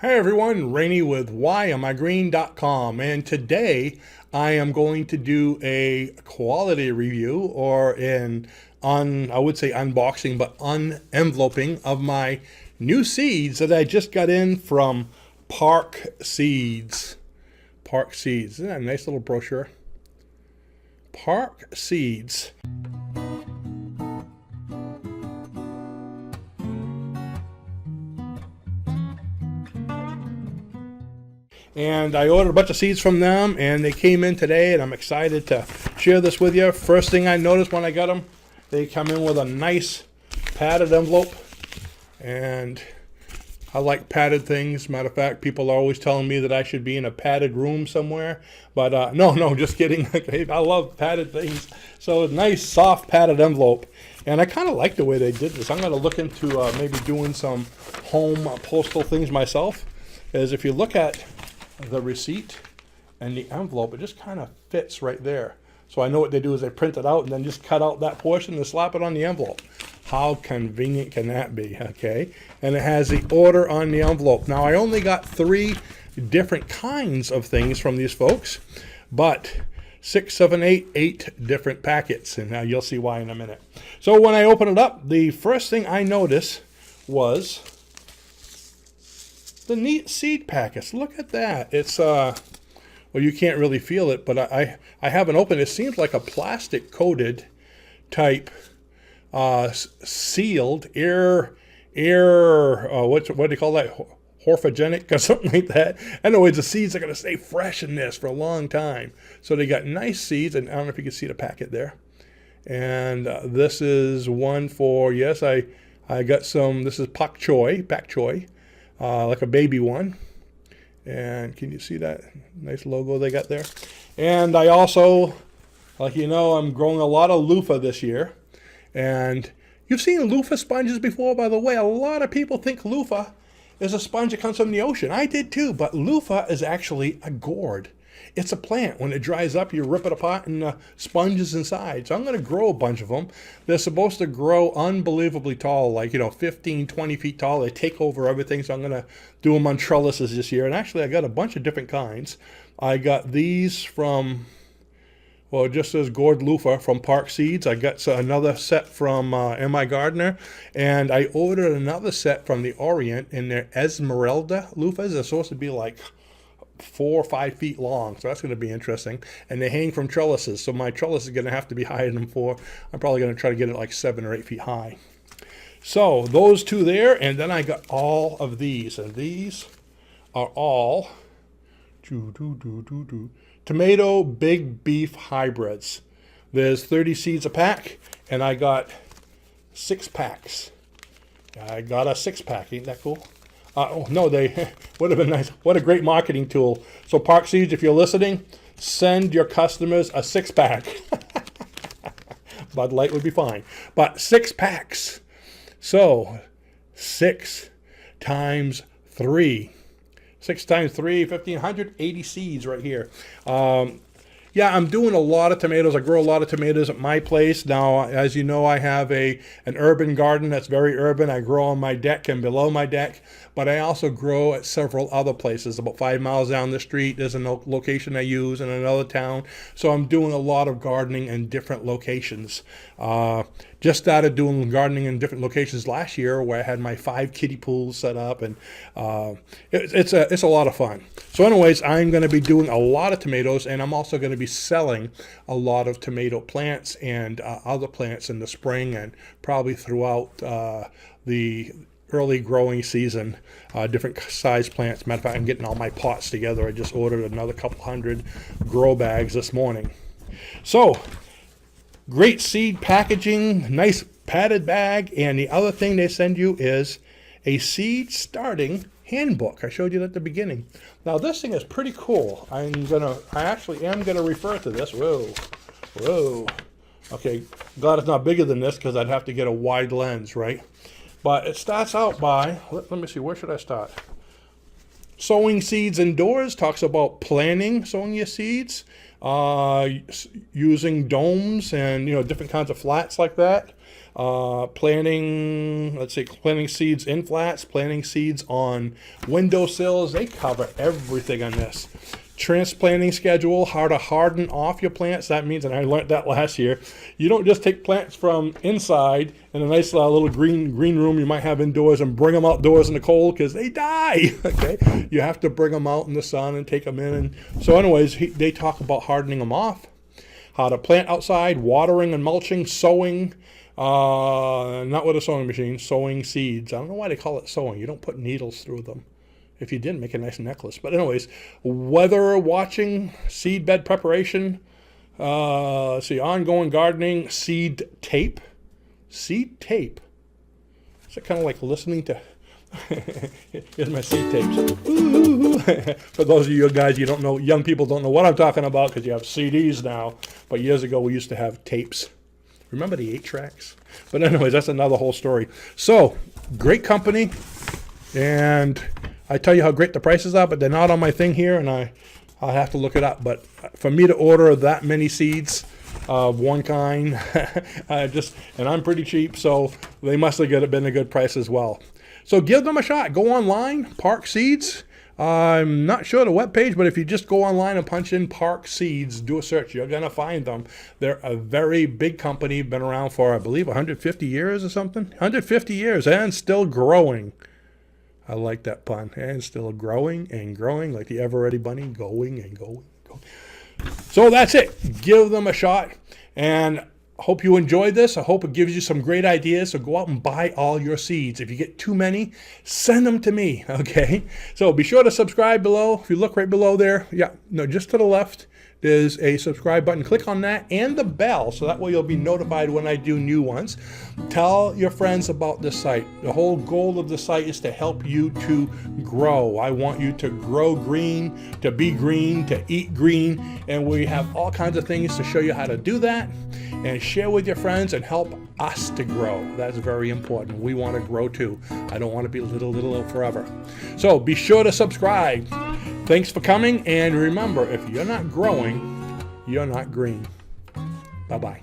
Hey everyone, Rene with whyamigreen.com, and today I am going to do a quality review or I would say unboxing, but unenveloping of my new seeds that I just got in from Park Seeds. Park Seeds, isn't that a nice little brochure? Park Seeds. And I ordered a bunch of seeds from them, and they came in today, and I'm excited to share this with you. First thing I noticed when I got them, they come in with a nice padded envelope, and I like padded things. Matter of fact, people are always telling me that I should be in a padded room somewhere, but no, just kidding. I love padded things. So a nice, soft, padded envelope, and I kind of like the way they did this. I'm going to look into maybe doing some home postal things myself, as if you look at the receipt and the envelope, it just kind of fits right there. So I know what they do is they print it out and then just cut out that portion and slap it on the envelope. How convenient can that be? Okay, and it has the order on the envelope. Now I only got 3 different kinds of things from these folks, but 6, 7, 8 different packets, and now you'll see why in a minute. So when I open it up, the first thing I noticed was the neat seed packets. Look at that. It's well, you can't really feel it, but I haven't opened it. It seems like a plastic coated type sealed air what do you call that, horphogenic or something like that. Anyways, the seeds are going to stay fresh in this for a long time. So they got nice seeds, and I don't know if you can see the packet there. And this is one for, yes, I got some. This is pak choy, like a baby one. And can you see that nice logo they got there? And I also, like you know, I'm growing a lot of loofah this year. And you've seen loofah sponges before, by the way. A lot of people think loofah is a sponge that comes from the ocean. I did too, but loofah is actually a gourd. It's a plant. When it dries up, you rip it apart and the sponge is inside. So I'm going to grow a bunch of them. They're supposed to grow unbelievably tall, like, 15, 20 feet tall. They take over everything. So I'm going to do them on trellises this year. And actually, I got a bunch of different kinds. I got these from, well, it just says gourd loofah from Park Seeds. I got another set from M.I. Gardener. And I ordered another set from the Orient in their Esmeralda loofahs. They're supposed to be like 4 or 5 feet long, so that's going to be interesting. And they hang from trellises, so my trellis is going to have to be higher than 4. I'm probably going to try to get it like 7 or 8 feet high. So those 2 there, and then I got all of these, and these are all tomato big beef hybrids. There's 30 seeds a pack, and I got 6 packs. I got a 6-pack. Ain't that cool? Oh, no, they would have been nice. What a great marketing tool. So Park Seeds, if you're listening, send your customers a 6-pack. Bud Light would be fine. But 6 packs. So 6 times 3. 6 times 3, 1,580 seeds right here. Yeah, I'm doing a lot of tomatoes. I grow a lot of tomatoes at my place. Now, as you know, I have an urban garden that's very urban. I grow on my deck and below my deck, but I also grow at several other places. About 5 miles down the street, there's a location I use in another town. So I'm doing a lot of gardening in different locations. Just started doing gardening in different locations last year, where I had my 5 kiddie pools set up, and it's a lot of fun. So anyways, I'm going to be doing a lot of tomatoes, and I'm also going to be selling a lot of tomato plants and other plants in the spring and probably throughout the early growing season, different size plants. Matter of fact, I'm getting all my pots together. I just ordered another couple hundred grow bags this morning. So great seed packaging, nice padded bag, and the other thing they send you is a seed starting handbook. I showed you that at the beginning. Now this thing is pretty cool. I actually am gonna refer to this. Whoa. Okay, glad it's not bigger than this, because I'd have to get a wide lens, right? But it starts out by, let me see, where should I start? Sowing seeds indoors talks about planting, sowing your seeds, using domes and different kinds of flats like that. Planting seeds in flats, planting seeds on windowsills. They cover everything on this. Transplanting schedule, how to harden off your plants. That means, and I learned that last year, you don't just take plants from inside in a nice little green room you might have indoors and bring them outdoors in the cold because they die. Okay, you have to bring them out in the sun and take them in. And so, anyways, they talk about hardening them off, how to plant outside, watering and mulching, sowing. Not with a sewing machine, sowing seeds. I don't know why they call it sowing. You don't put needles through them. If you did, make a nice necklace. But anyways, weather watching, seed bed preparation, ongoing gardening, seed tape. Seed tape. Is it kind of like listening to... Here's my seed tapes. For those of you guys, you don't know, young people don't know what I'm talking about because you have CDs now. But years ago, we used to have tapes. Remember the 8-tracks? But anyways, that's another whole story. So, great company. And I tell you how great the prices are, but they're not on my thing here, and I'll have to look it up. But for me to order that many seeds of one kind, and I'm pretty cheap, so they must have been a good price as well. So give them a shot. Go online, Park Seeds. I'm not sure the webpage, but if you just go online and punch in Park Seeds, do a search, you're going to find them. They're a very big company, been around for, I believe, 150 years or something. 150 years and still growing. I like that pun. And still growing and growing like the ever-ready bunny, going and going. So that's it. Give them a shot. And hope you enjoyed this. I hope it gives you some great ideas. So go out and buy all your seeds. If you get too many, send them to me. Okay. So be sure to subscribe below. If you look right below there, just to the left, there's a subscribe button. Click on that and the bell so that way you'll be notified when I do new ones. Tell your friends about this site. The whole goal of the site is to help you to grow. I want you to grow green, to be green, to eat green, and we have all kinds of things to show you how to do that and share with your friends and help us to grow. That's very important. We want to grow too. I don't want to be little forever. So be sure to subscribe. Thanks for coming, and remember, if you're not growing, you're not green. Bye-bye.